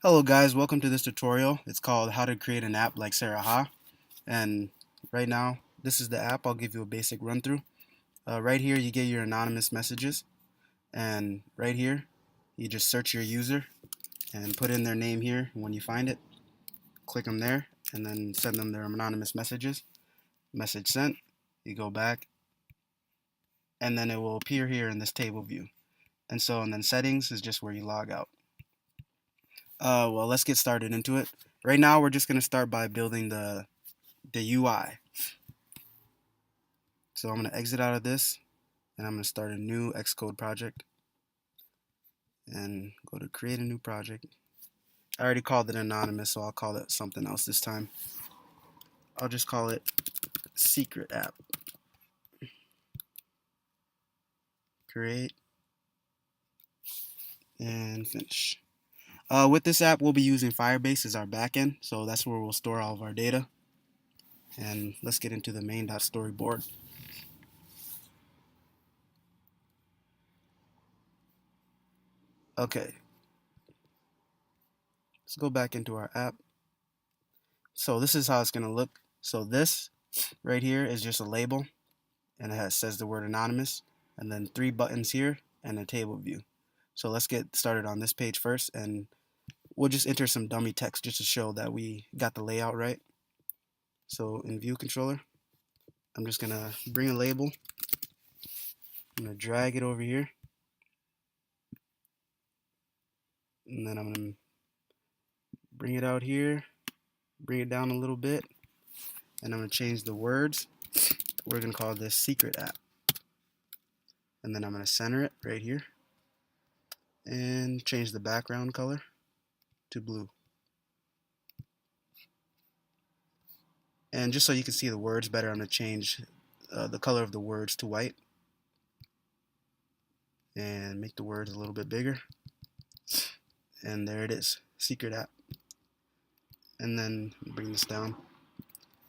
Hello guys, welcome to this tutorial. It's called How to Create an App like Sarahah. And right now, this is the app. I'll give you a basic run through. Right here, you get your anonymous messages. And right here, you just search your user and put in their name here. When you find it, click them there and then send them their anonymous messages. Message sent. You go back and then it will appear here in this table view. And then settings is just where you log out. Well, let's get started into it. Right now, we're just going to start by building the UI. So I'm going to exit out of this and I'm going to start a new xcode project and go to create a new project. I already called it anonymous, so I'll call it something else this time. I'll just call it secret app. Create and finish. With this app, we'll be using Firebase as our backend, so that's where we'll store all of our data. And let's get into the main.storyboard. Okay, let's go back into our app. So this is how it's going to look. So this right here is just a label, and it says the word anonymous, and then 3 buttons here and a table view. So let's get started on this page first, and we'll just enter some dummy text just to show that we got the layout right. So in view controller, I'm just gonna bring a label. I'm gonna drag it over here, and then I'm gonna bring it out here, bring it down a little bit, and I'm gonna change the words. We're gonna call this secret app, and then I'm gonna center it right here and change the background color to blue. And just so you can see the words better, I'm gonna change the color of the words to white and make the words a little bit bigger. And there it is, secret app. And then bring this down.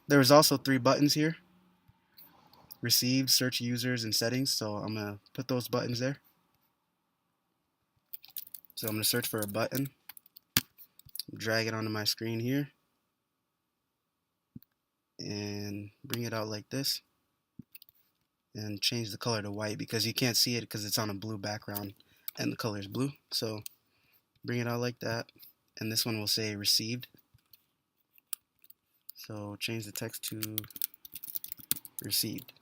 There was also 3 buttons here: received, search users, and settings. So I'm gonna put those buttons there. So I'm gonna search for a button, drag it onto my screen here, and bring it out like this, and change the color to white because you can't see it because it's on a blue background and the color is blue. So bring it out like that, and this one will say received. So change the text to received.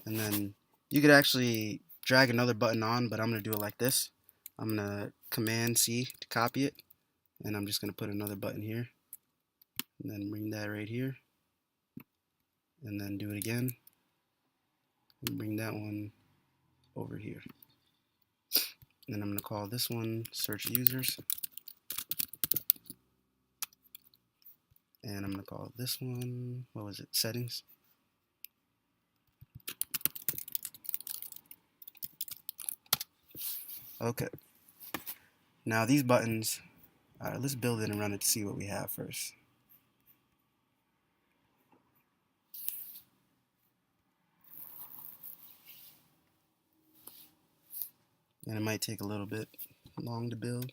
And then you could actually drag another button on, but I'm going to do it like this. I'm going to Command C to copy it, and I'm just going to put another button here, and then bring that right here, and then do it again, and bring that one over here. And then I'm going to call this one search users, and I'm going to call this one, what was it, settings. Okay, now these buttons, let's build it and run it to see what we have first. And it might take a little bit long to build.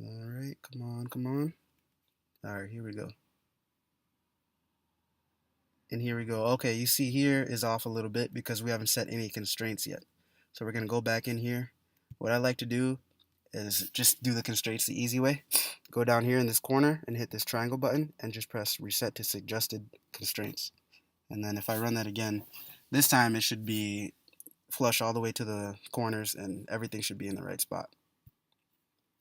Alright, come on, come on. Alright, here we go. And here we go. Okay, you see here is off a little bit because we haven't set any constraints yet. So we're going to go back in here. What I like to do is just do the constraints the easy way. Go down here in this corner and hit this triangle button and just press reset to suggested constraints. And then if I run that again, this time it should be flush all the way to the corners and everything should be in the right spot.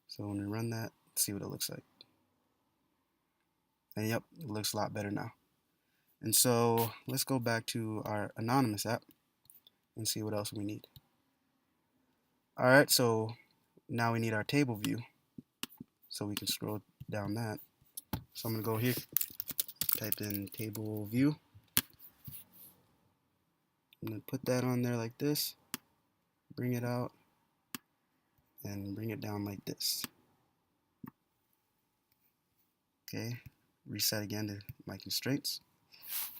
So when we run that, see what it looks like. And yep, it looks a lot better now. And so let's go back to our anonymous app and see what else we need. Alright, so now we need our table view. So we can scroll down that. So I'm going to go here, type in table view. I'm going to put that on there like this, bring it out, and bring it down like this. Okay, reset again to my constraints.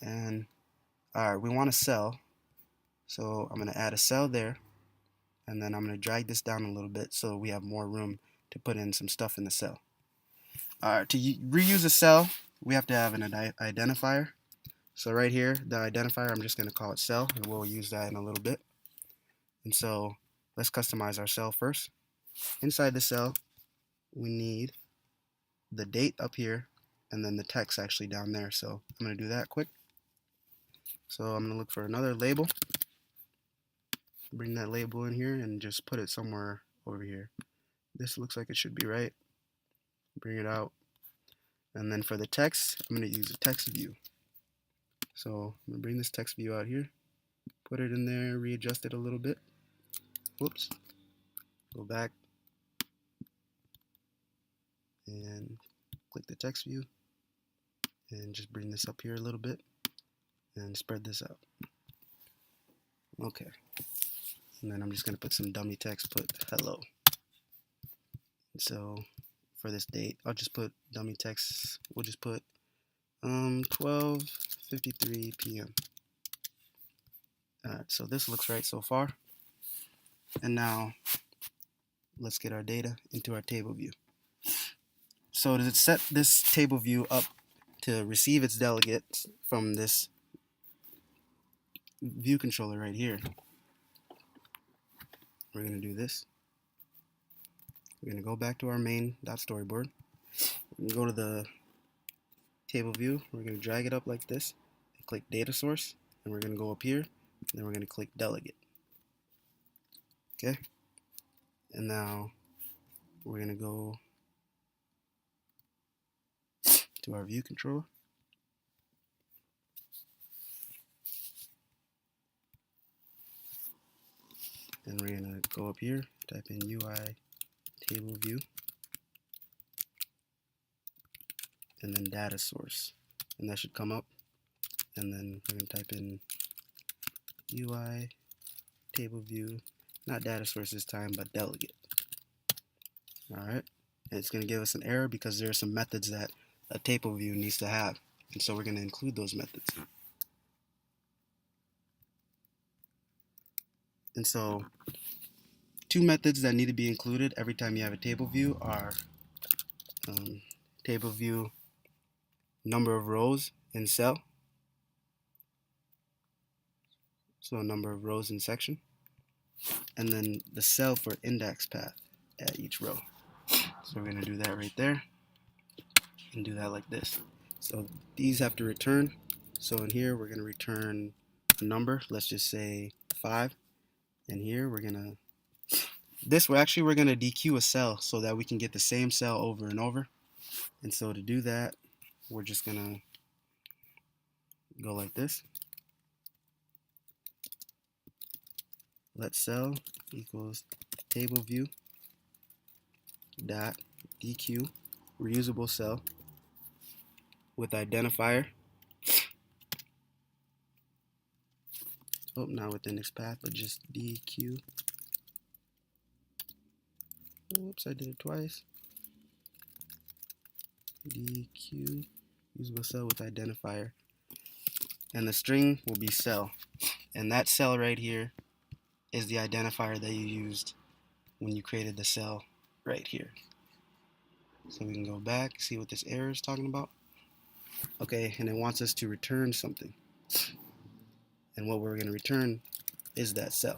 And alright, we want a cell So I'm going to add a cell there, and then I'm going to drag this down a little bit so we have more room to put in some stuff in the cell. Alright, to reuse a cell, we have to have an identifier. So right here, the identifier, I'm just going to call it cell, and we'll use that in a little bit. And so let's customize our cell first. Inside the cell, we need the date up here, and then the text actually down there. So I'm going to do that quick. So I'm going to look for another label. Bring that label in here and just put it somewhere over here. This looks like it should be right. Bring it out. And then for the text, I'm going to use a text view. So I'm going to bring this text view out here, put it in there, readjust it a little bit. Whoops. Go back and click the text view and just bring this up here a little bit and spread this out. Okay. And then I'm just going to put some dummy text, put hello. So for this date, I'll just put dummy text. We'll just put 12:53 p.m. Alright, so this looks right so far. And now let's get our data into our table view. So to set this table view up to receive its delegates from this view controller right here, we're going to do this. We're going to go back to our main.storyboard. We're going to go to the table view. We're going to drag it up like this. Click data source, and we're going to go up here, and then we're going to click delegate. Okay. And now we're going to go to our view controller. And we're going to go up here, type in UI table view, and then data source. And that should come up. And then we're going to type in UI table view, not data source this time, but delegate. Alright. And it's going to give us an error because there are some methods that a table view needs to have. And so we're going to include those methods. And so two methods that need to be included every time you have a table view are table view number of rows in cell, so a number of rows in section, and then the cell for index path at each row. So we're going to do that right there and do that like this. So these have to return. So in here we're going to return a number, let's just say 5. And here we're going to we're going to dequeue a cell so that we can get the same cell over and over. And so to do that, we're just going to go like this. Let cell equals table view dot dequeue reusable cell with identifier. Oh, not within this path, but just dequeue. Whoops, I did it twice. Dequeue usable cell with identifier. And the string will be cell. And that cell right here is the identifier that you used when you created the cell right here. So we can go back, see what this error is talking about. Okay, and it wants us to return something. And what we're going to return is that cell.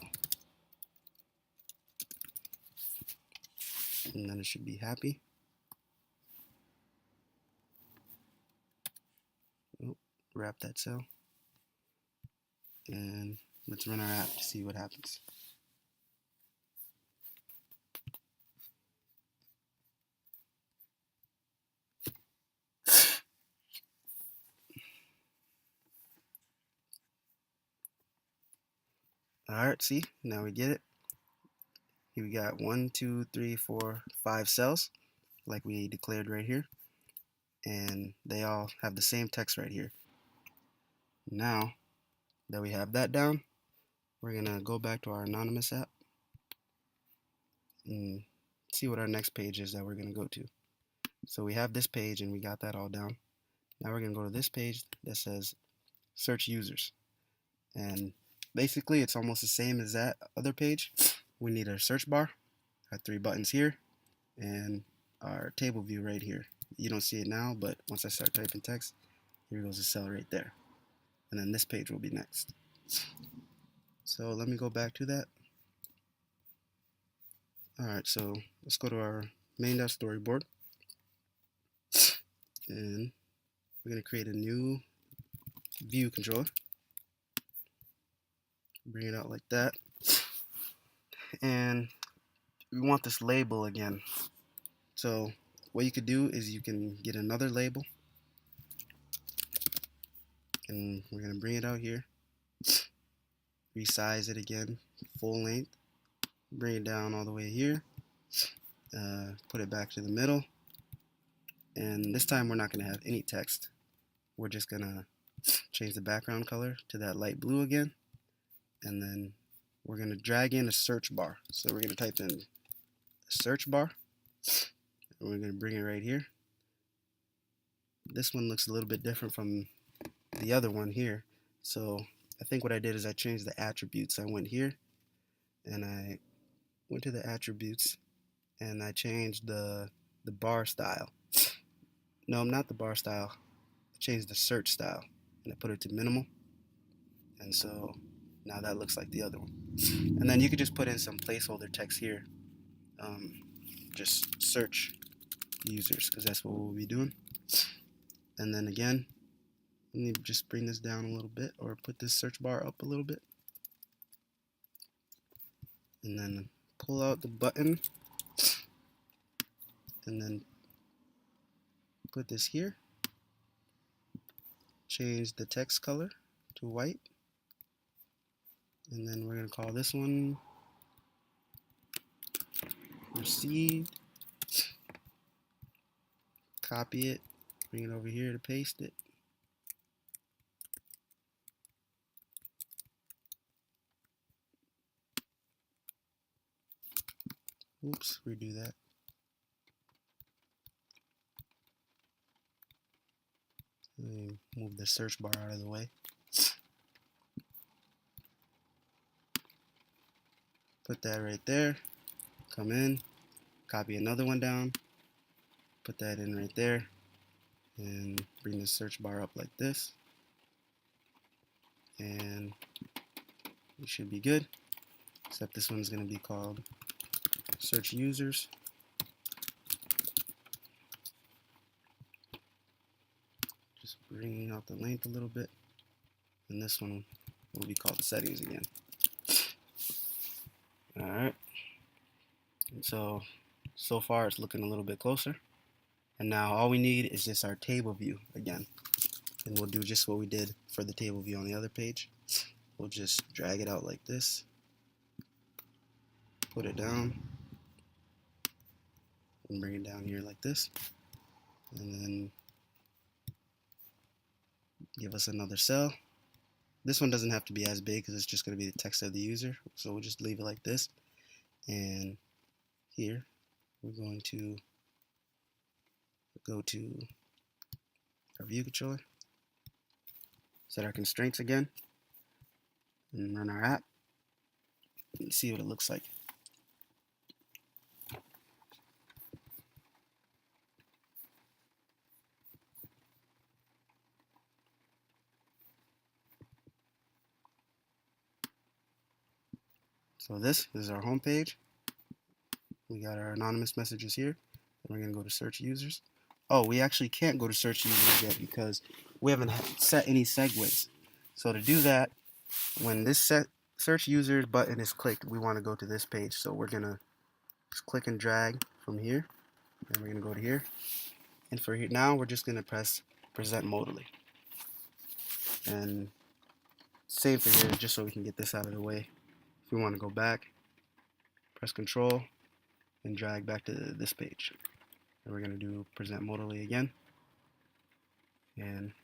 And then it should be happy. Oh, wrap that cell. And let's run our app to see what happens. Alright, see, now we get it. Here we got 1, 2, 3, 4, 5 cells, like we declared right here. And they all have the same text right here. Now that we have that down, we're going to go back to our anonymous app and see what our next page is that we're going to go to. So we have this page and we got that all down. Now we're going to go to this page that says search users. And basically it's almost the same as that other page. We need our search bar, our 3 buttons here, and our table view right here. You don't see it now, but once I start typing text, here goes the cell right there. And then this page will be next. So let me go back to that. Alright, so let's go to our main.storyboard, and we're going to create a new view controller. Bring it out like that. And we want this label again. So what you could do is you can get another label, and we're going to bring it out here, resize it again, full length, bring it down all the way here, put it back to the middle, and this time we're not going to have any text. We're just going to change the background color to that light blue again, and then we're going to drag in a search bar. So we're going to type in a search bar, and we're going to bring it right here. This one looks a little bit different from the other one here, so I think what I did is I changed the attributes. I went here and I went to the attributes and I changed the bar style. No, not the bar style. I changed the search style and I put it to minimal, and so now that looks like the other one. And then you could just put in some placeholder text here, just search users, because that's what we'll be doing. And then again, you need to just bring this down a little bit, or put this search bar up a little bit, and then pull out the button, and then put this here, change the text color to white, and then we're going to call this one received, copy it, bring it over here to paste it. Oops, redo that. Let me move the search bar out of the way. Put that right there. Come in, copy another one down, put that in right there, and bring the search bar up like this. And we should be good, except this one's going to be called search users. Just bringing out the length a little bit, and this one will be called settings again. Alright, so far it's looking a little bit closer, and now all we need is just our table view again, and we'll do just what we did for the table view on the other page. We'll just drag it out like this, put it down, and bring it down here like this, and then give us another cell. This one doesn't have to be as big because it's just going to be the text of the user, so we'll just leave it like this. And here we're going to go to our view controller, set our constraints again, and run our app and see what it looks like. So this is our home page. We got our anonymous messages here. Then we're going to go to search users. Oh, we actually can't go to search users yet because we haven't set any segues. So to do that, when this search users button is clicked, we want to go to this page. So we're going to just click and drag from here. And we're going to go to here. And for here now, we're just going to press present modally. And same for here, just so we can get this out of the way. If we want to go back, press Control and drag back to this page. And we're going to do present modally again. And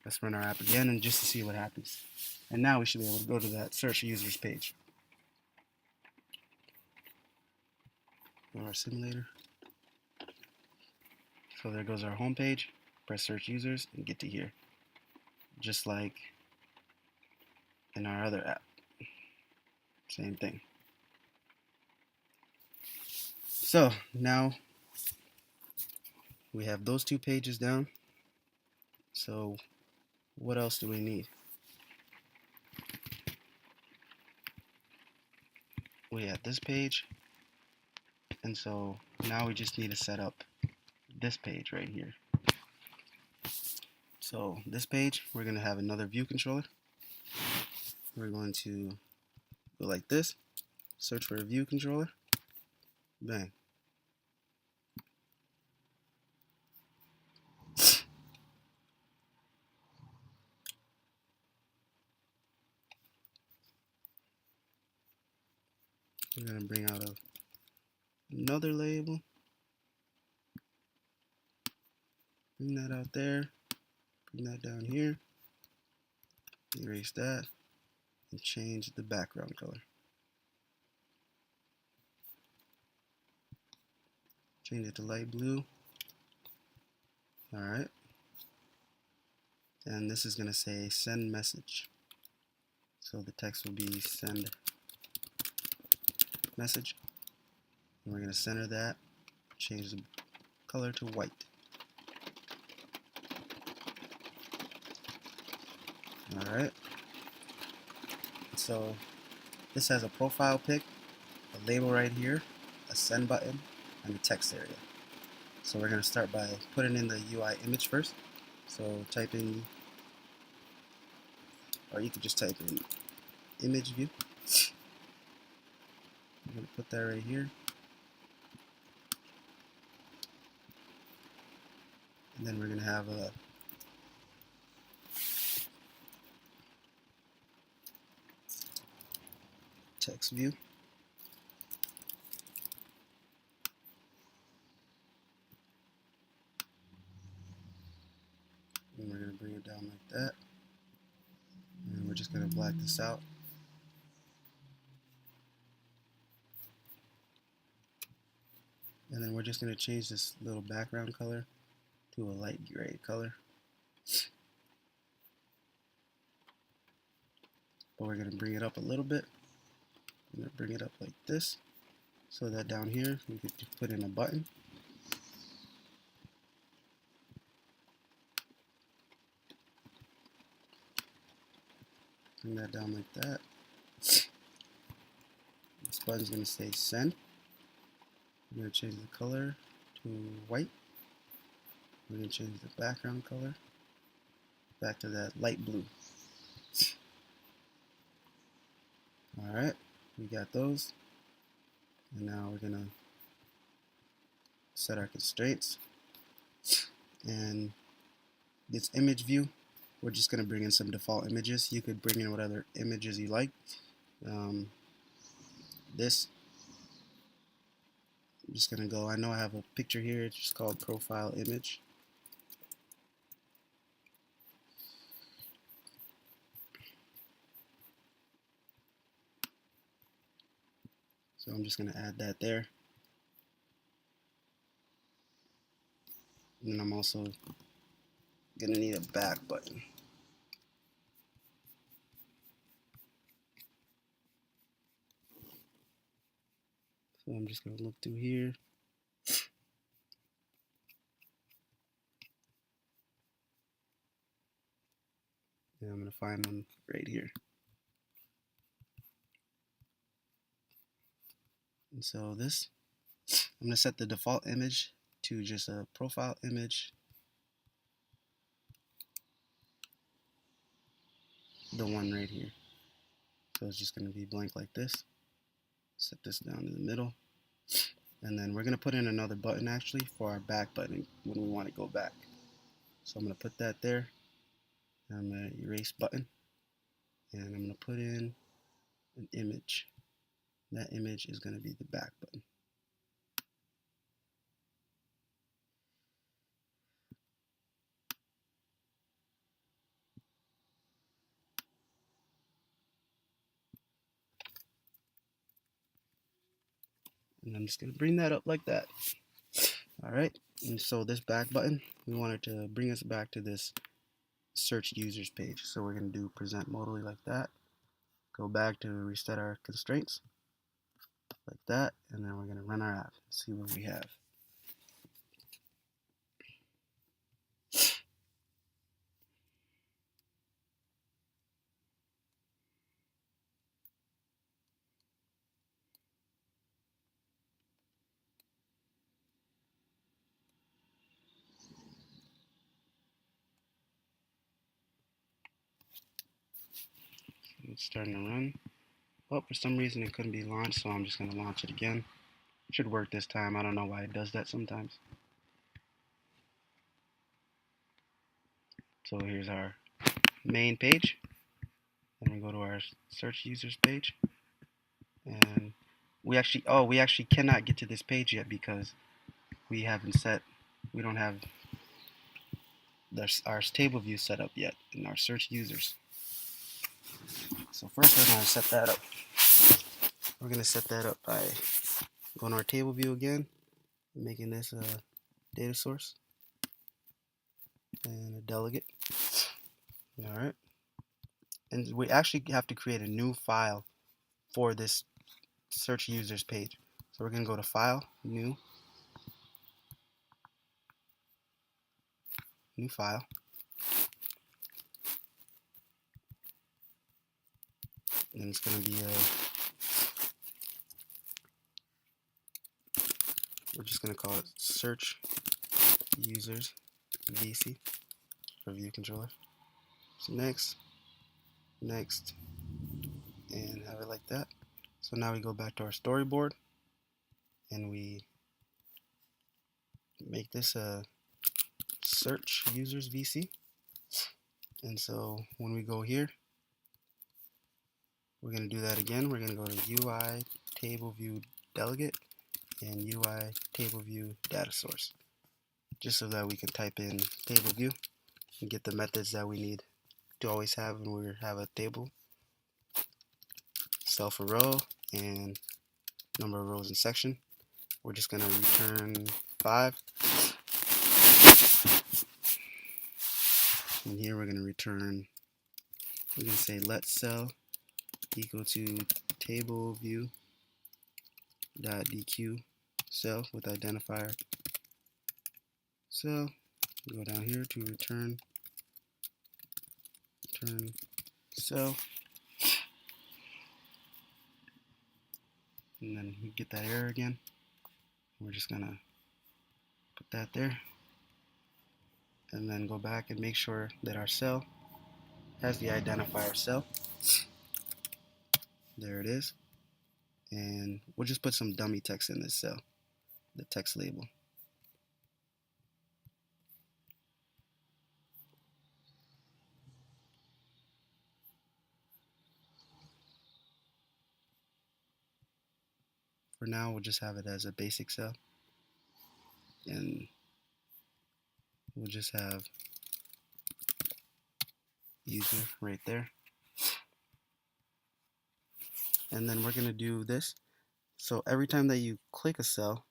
let's run our app again and just to see what happens. And now we should be able to go to that search users page. Go to our simulator. So there goes our home page. Press search users and get to here. Just like in our other app. Same thing. So now we have those two pages down. So what else do we need? We have this page, and so now we just need to set up this page right here. So this page, we're going to have another view controller. We're going to go like this, search for a view controller, bang. We're going to bring out another label, bring that out there, bring that down here, erase that, and change the background color. Change it to light blue. Alright. And this is going to say send message. So the text will be send message. And we're going to center that, change the color to white. Alright. So this has a profile pic, a label right here, a send button, and a text area. So we're going to start by putting in the UI image first. So type in, or you could just type in image view. I'm going to put that right here. And then we're going to have a text view. And we're going to bring it down like that. And we're just going to black this out. And then we're just going to change this little background color to a light gray color. But we're going to bring it up a little bit. I'm going to bring it up like this, so that down here we could put in a button. Bring that down like that. This button's going to say send. I'm going to change the color to white. We're going to change the background color back to that light blue. Alright, we got those. And now we're going to set our constraints. And this image view, we're just going to bring in some default images. You could bring in whatever images you like. This, I'm just going to go, I know I have a picture here, it's just called profile image. So I'm just going to add that there. And then I'm also going to need a back button. So I'm just going to look through here. And I'm going to find one right here. And so this, I'm going to set the default image to just a profile image. The one right here. So it's just going to be blank like this. Set this down in the middle. And then we're going to put in another button actually for our back button when we want to go back. So I'm going to put that there. I'm going to erase button. And I'm going to put in an image. That image is going to be the back button. And I'm just going to bring that up like that. Alright, and so this back button, we wanted to bring us back to this searched users page. So we're going to do present modally like that. Go back to reset our constraints like that, and then we're going to run our app, see what we have. It's starting to run. Oh, for some reason it couldn't be launched, so I'm just going to launch it again. It should work this time. I don't know why it does that sometimes. So here's our main page. Then we go to our search users page. And we actually cannot get to this page yet because we don't have our table view set up yet in our search users. So first we're going to set that up. We're going to set that up by going to our table view again, making this a data source and a delegate. Alright. And we actually have to create a new file for this search users page. So we're going to go to File, New File. And it's going to be we're just going to call it Search Users VC for View Controller. So next, and have it like that. So now we go back to our storyboard and we make this a Search Users VC. And so when we go here, we're going to do that again. We're going to go to UI Table View Delegate and UI Table View Data Source, just so that we can type in table view and get the methods that we need to always have when we have a table. Self a row and number of rows in section. We're just going to return 5. And here we're going to return, we're going to say let cell equal to table view dot dq cell with identifier cell. Go down here to return cell, and then we get that error again. We're just gonna put that there, and then go back and make sure that our cell has the identifier cell. There it is, and we'll just put some dummy text in this cell, the text label. For now, we'll just have it as a basic cell, and we'll just have user right there. And then we're going to do this. So every time that you click a cell,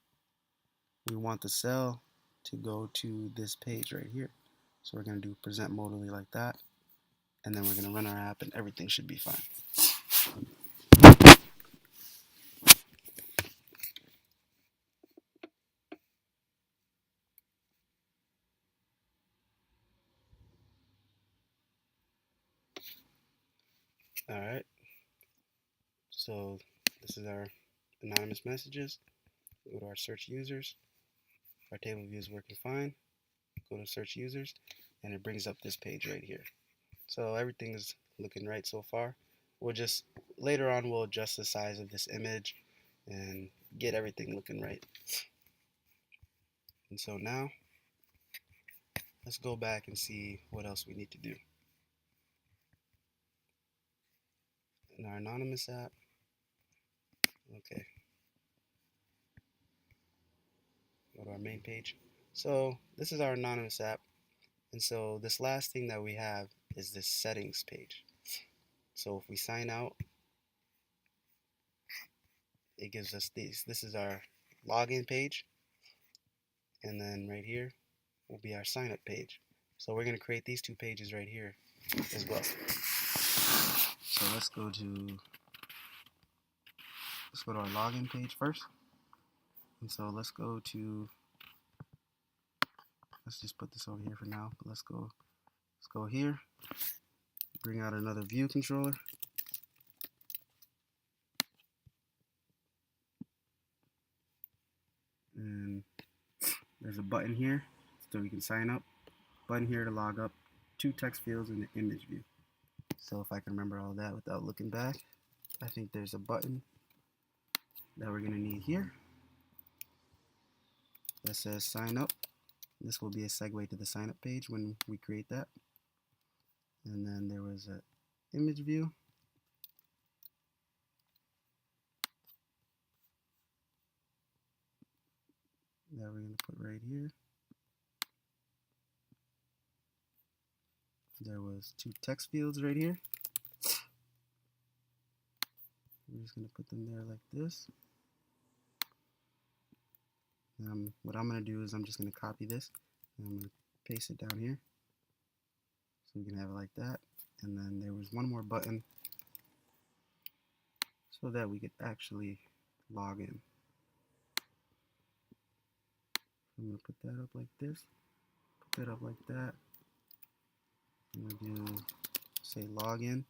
we want the cell to go to this page right here. So we're going to do present modally like that. And then we're going to run our app and everything should be fine. Alright, so this is our anonymous messages. Go to our search users. Our table view is working fine. Go to search users and it brings up this page right here. So everything is looking right so far. We'll just, later on we'll adjust the size of this image and get everything looking right. And so now, let's go back and see what else we need to do. In our anonymous app, okay, go to our main page. So this is our anonymous app, and so this last thing that we have is this settings page. So if we sign out, it gives us these. This is our login page, and then right here will be our sign up page. So we're going to create these two pages right here as well. So let's go to our login page first. And so let's just put this over here for now. But let's go here. Bring out another view controller. And there's a button here so we can sign up. Button here to log up. 2 text fields in the image view. So if I can remember all that without looking back, I think there's a button that we're going to need here that says sign up. This will be a segue to the sign up page when we create that. And then there was an image view. That we're going to put right here. There was 2 text fields right here. We're just going to put them there like this. What I'm going to do is I'm just going to copy this and I'm going to paste it down here so we can have it like that. And then there was one more button so that we could actually log in. I'm going to put that up like this, put that up like that. I'm going to do say login,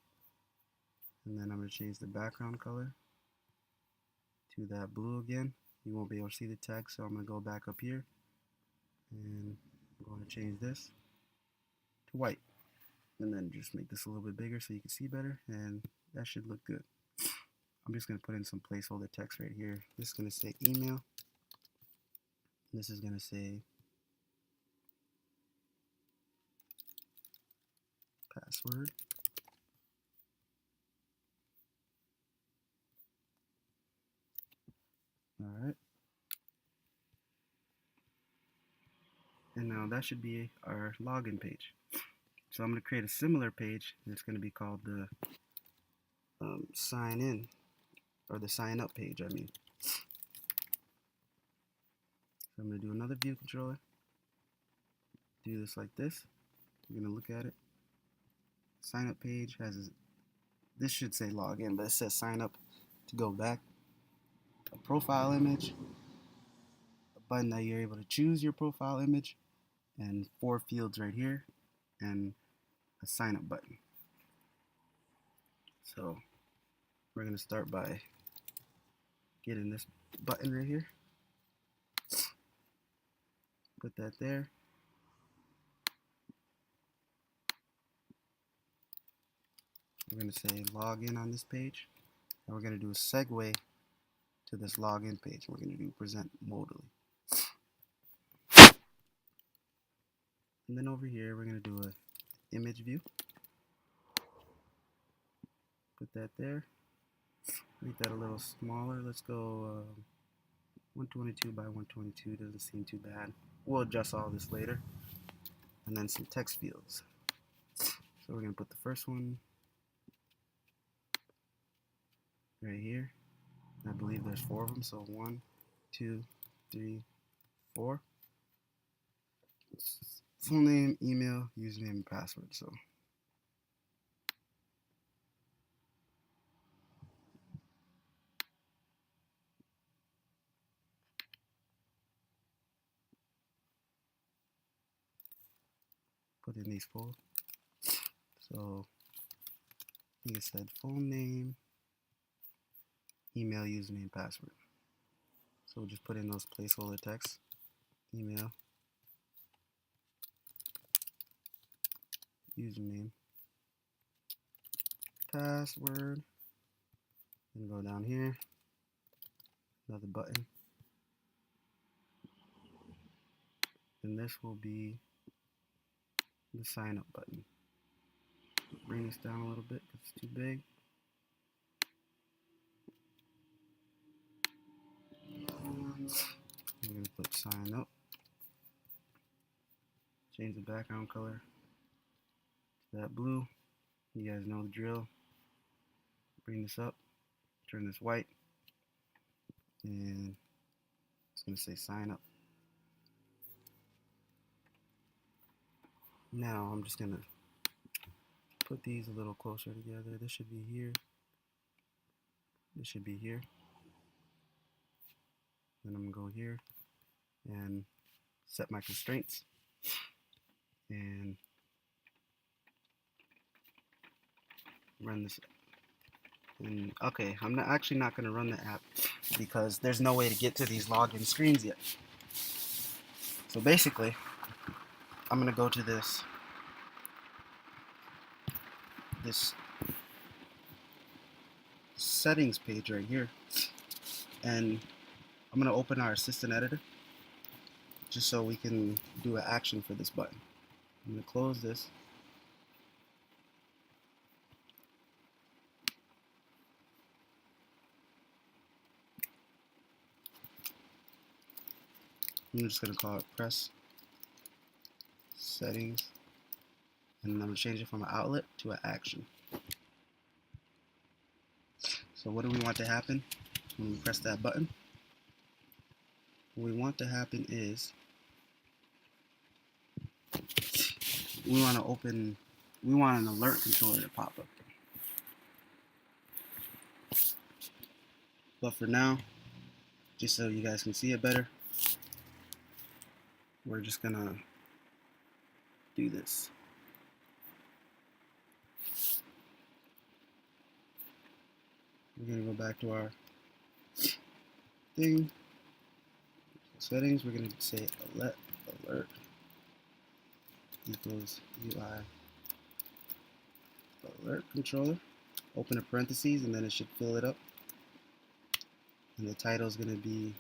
and then I'm going to change the background color to that blue again. You won't be able to see the text, so I'm going to go back up here and I'm going to change this to white, and then just make this a little bit bigger so you can see better, and that should look good. I'm just going to put in some placeholder text right here. This is going to say email. This is going to say password. Alright. And now that should be our login page. So I'm going to create a similar page, and it's going to be called the sign in, or the sign up page, I mean. So I'm going to do another view controller. Do this like this. You're going to look at it. Sign up page has, this should say login, but it says sign up to go back. A profile image, a button that you're able to choose your profile image, and 4 fields right here, and a sign up button. So we're going to start by getting this button right here. Put that there. We're going to say login on this page, and we're going to do a segue to this login page. We're going to do present modally. And then over here, we're going to do an image view. Put that there. Make that a little smaller. Let's go 122 by 122. Doesn't seem too bad. We'll adjust all this later. And then some text fields. So we're going to put the first one right here. I believe there's 4 of them. So 1, 2, 3, 4. Full name, email, username, and password. So put in these 4. So I think it said full name, email, username, password. So we'll just put in those placeholder texts. Email, username, password. Then go down here, another button. And this will be the sign up button. Bring this down a little bit because it's too big. We're going to put sign up. Change the background color to that blue. You guys know the drill. Bring this up. Turn this white. And it's going to say sign up. Now I'm just going to put these a little closer together. This should be here. This should be here. Then I'm gonna go here and set my constraints. And run this. And okay, I'm actually not gonna run the app because there's no way to get to these login screens yet. So basically, I'm gonna go to this settings page right here, and I'm gonna open our assistant editor just so we can do an action for this button. I'm gonna close this. I'm just gonna call it press settings, and I'm gonna change it from an outlet to an action. So what do we want to happen when we press that button? What we want to happen is we want an alert controller to pop up. But for now, just so you guys can see it better, we're just gonna do this. We're gonna go back to our thing, settings. We're gonna say alert equals UI alert controller. Open a parentheses, and then it should fill it up. And the title is gonna be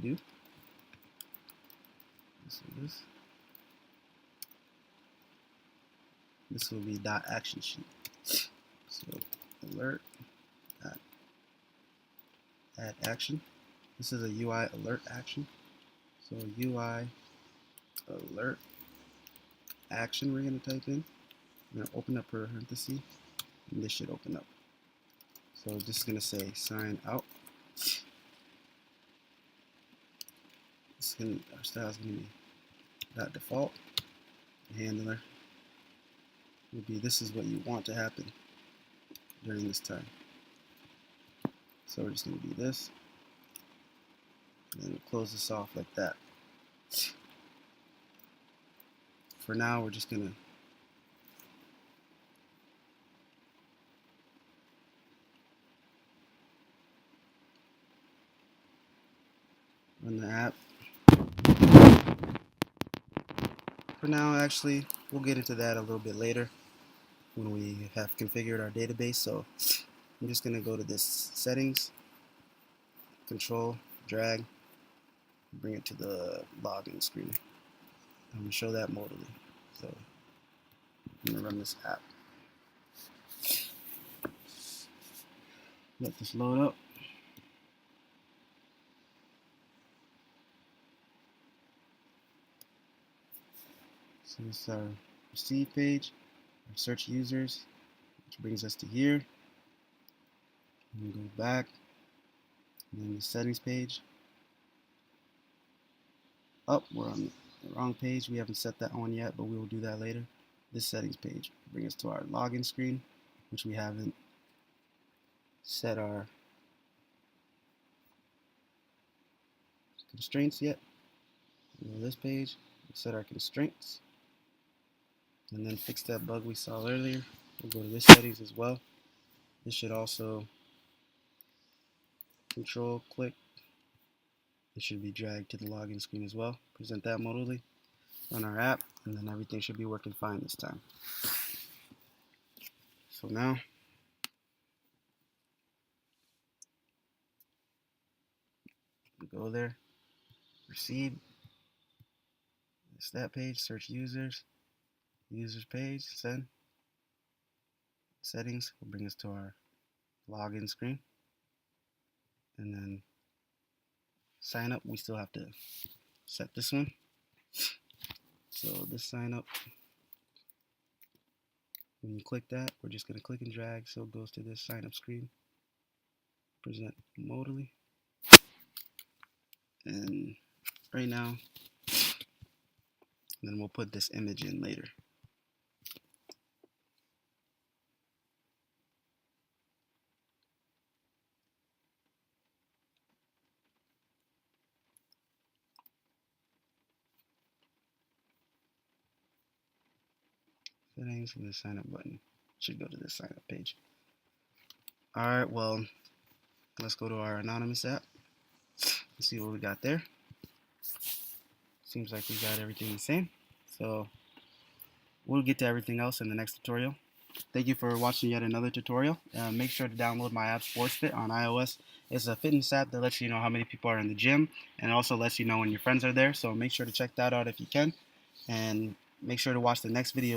do. This will be .action sheet. So alert add action. This is a UI alert action. So UI alert action we're going to type in. I'm going to open up parenthesis, and this should open up. So this is going to say sign out. Our style is going to be .default. The handler will be this is what you want to happen during this time. So we're just going to do this, and then we'll close this off like that. For now, we're just going to run the app. For now, actually, we'll get into that a little bit later when we have configured our database. So I'm just going to go to this settings, control, drag, bring it to the login screen. I'm going to show that modally. So I'm going to run this app. Let this load up. So this is our receive page, our search users, which brings us to here. And we go back, and then the settings page. Oh, we're on the wrong page. We haven't set that on yet, but we will do that later. This settings page will bring us to our login screen, which we haven't set our constraints yet. We go to this page, we set our constraints, and then fix that bug we saw earlier. We'll go to this settings as well. This should also control click. It should be dragged to the login screen as well. Present that modally. Run our app, and then everything should be working fine this time. So now we go there, receive. It's that page, search users, users page, send. Settings will bring us to our login screen, and then sign up. We still have to set this one. So this sign up, when you click that, we're just going to click and drag so it goes to this sign up screen. present modally. And right now, then we'll put this image in later. Settings and the sign up button should go to the sign up page. Alright, well, let's go to our anonymous app and see what we got there. Seems like we got everything the same. So we'll get to everything else in the next tutorial. Thank you for watching yet another tutorial. Make sure to download my app SportsFit on iOS. It's a fitness app that lets you know how many people are in the gym, and also lets you know when your friends are there. So make sure to check that out if you can, and make sure to watch the next video.